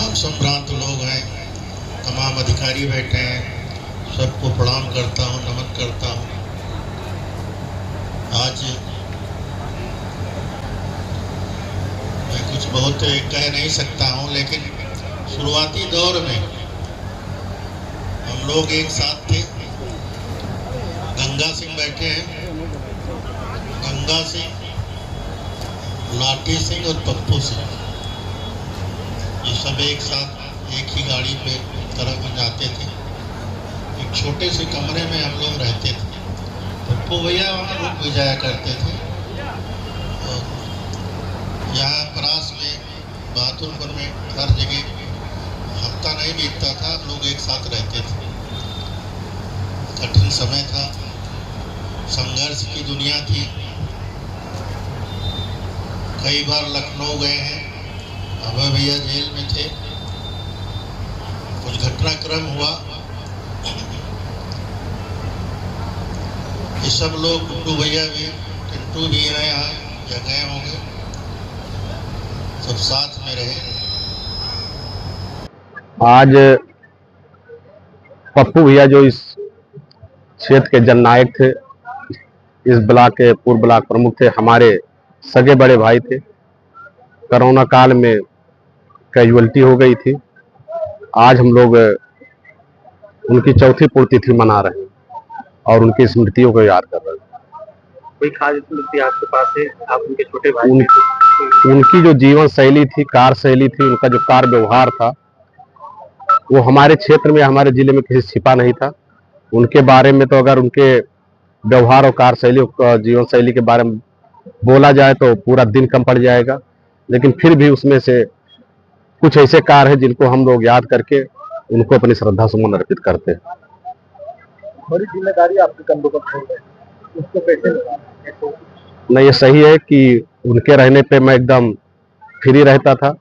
तमाम संभ्रांत लोग हैं, तमाम अधिकारी बैठे हैं, सबको प्रणाम करता हूँ, नमन करता हूँ। आज मैं कुछ बहुत कह नहीं सकता हूँ, लेकिन शुरुआती दौर में हम लोग एक साथ थे। गंगा सिंह बैठे हैं, गंगा सिंह, लाठी सिंह और पप्पू सिंह, ये सब एक साथ एक ही गाड़ी पे तरफ में जाते थे। एक छोटे से कमरे में हम लोग रहते थे। पप्पू भैया वहाँ रुक भी जाया करते थे। और यहाँ परास में, बहादुरपुर में हर जगह हफ्ता नहीं बीतता था, लोग एक साथ रहते थे। कठिन समय था, संघर्ष की दुनिया थी। कई बार लखनऊ गए हैं, अभय भैया जेल में थे, कुछ घटनाक्रम हुआ, ये सब लोग, गुड्डू भैया भी, टिंटू भी हैं यहाँ या गए होंगे, सब साथ में रहे। आज पप्पू भैया जो इस क्षेत्र के जननायक थे, इस ब्लॉक के पूर्व ब्लॉक प्रमुख थे, हमारे सगे बड़े भाई थे। कोरोना काल में कैजुअलिटी हो गई थी। आज हम लोग उनकी चौथी पुण्यतिथि मना रहे हैं और उनकी स्मृतियों को याद कर रहे हैं। कोई खास स्मृति आपके पास है? आप उनके छोटे भाई? उनकी जो जीवन शैली थी, कार्य शैली थी, उनका जो कार्य व्यवहार था, वो हमारे क्षेत्र में, हमारे जिले में किसी छिपा नहीं था। उनके बारे में तो अगर उनके व्यवहार और कार्य शैली, जीवन शैली के बारे में बोला जाए तो पूरा दिन कम पड़ जाएगा, लेकिन फिर भी उसमें से कुछ ऐसे कार्य हैं जिनको हम लोग याद करके उनको अपनी श्रद्धा सुमन अर्पित करते हैं। बड़ी जिम्मेदारी आपके कंधों पर छोड़ है, उसको कैसे निभाना? नहीं, ये सही है कि उनके रहने पे मैं एकदम फ्री रहता था।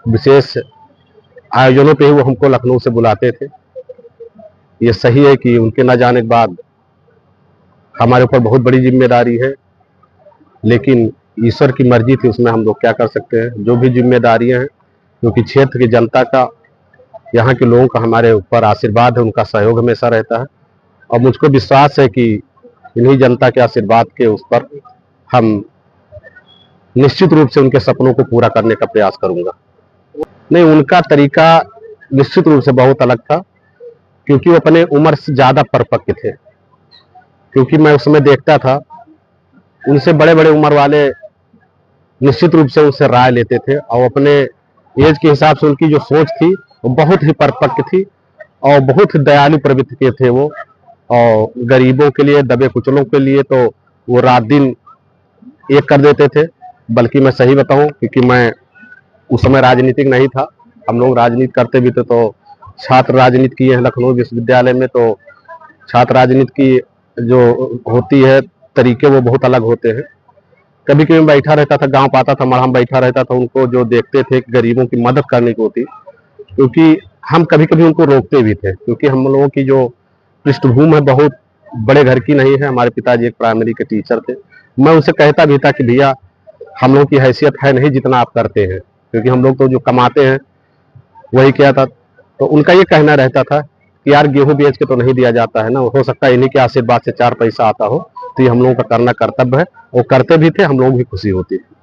विशेष आयोजनों पे ही वो हमको लखनऊ से बुलाते थे। ये सही है कि उनके न जाने के बाद हमारे ऊपर बहुत बड़ी जिम्मेदारी है, लेकिन ईश्वर की मर्जी थी, उसमें हम लोग क्या कर सकते हैं। जो भी जिम्मेदारियां हैं, क्योंकि क्षेत्र की जनता का, यहाँ के लोगों का हमारे ऊपर आशीर्वाद है, उनका सहयोग हमेशा रहता है और मुझको विश्वास है कि इन्हीं जनता के आशीर्वाद के उस पर हम निश्चित रूप से उनके सपनों को पूरा करने का प्रयास करूंगा। नहीं, उनका तरीका निश्चित रूप से बहुत अलग था, क्योंकि वो अपने उम्र से ज़्यादा परिपक्व थे। क्योंकि मैं उस समय देखता था, उनसे बड़े बड़े उम्र वाले निश्चित रूप से उनसे राय लेते थे और अपने एज के हिसाब से उनकी जो सोच थी वो बहुत ही परिपक्व थी और बहुत ही दयालु प्रवृत्ति के थे वो। और गरीबों के लिए, दबे कुचलों के लिए तो वो रात दिन एक कर देते थे। बल्कि मैं सही बताऊं, क्योंकि मैं उस समय राजनीतिक नहीं था, हम लोग राजनीति करते भी थे, तो छात्र राजनीति किए हैं लखनऊ विश्वविद्यालय में। तो छात्र राजनीति की जो होती है तरीके, वो बहुत अलग होते हैं। कभी कभी बैठा रहता था, गांव पाता था, मढ़ा बैठा रहता था, उनको जो देखते थे गरीबों की मदद करने की होती, क्योंकि हम कभी कभी उनको रोकते भी थे, क्योंकि हम लोगों की जो पृष्ठभूमि है बहुत बड़े घर की नहीं है। हमारे पिताजी एक प्राइमरी के टीचर थे। मैं उनसे कहता भी था कि भैया, हम लोगों की हैसियत है नहीं जितना आप करते हैं, क्योंकि हम लोग तो जो कमाते हैं वही क्या था। तो उनका ये कहना रहता था कि यार, गेहूं बेच के तो नहीं दिया जाता है ना, हो सकता है इन्हीं के आशीर्वाद से 4 पैसा आता हो, तो ये हम लोगों का करना कर्तव्य है। वो करते भी थे, हम लोग भी खुशी होती थी।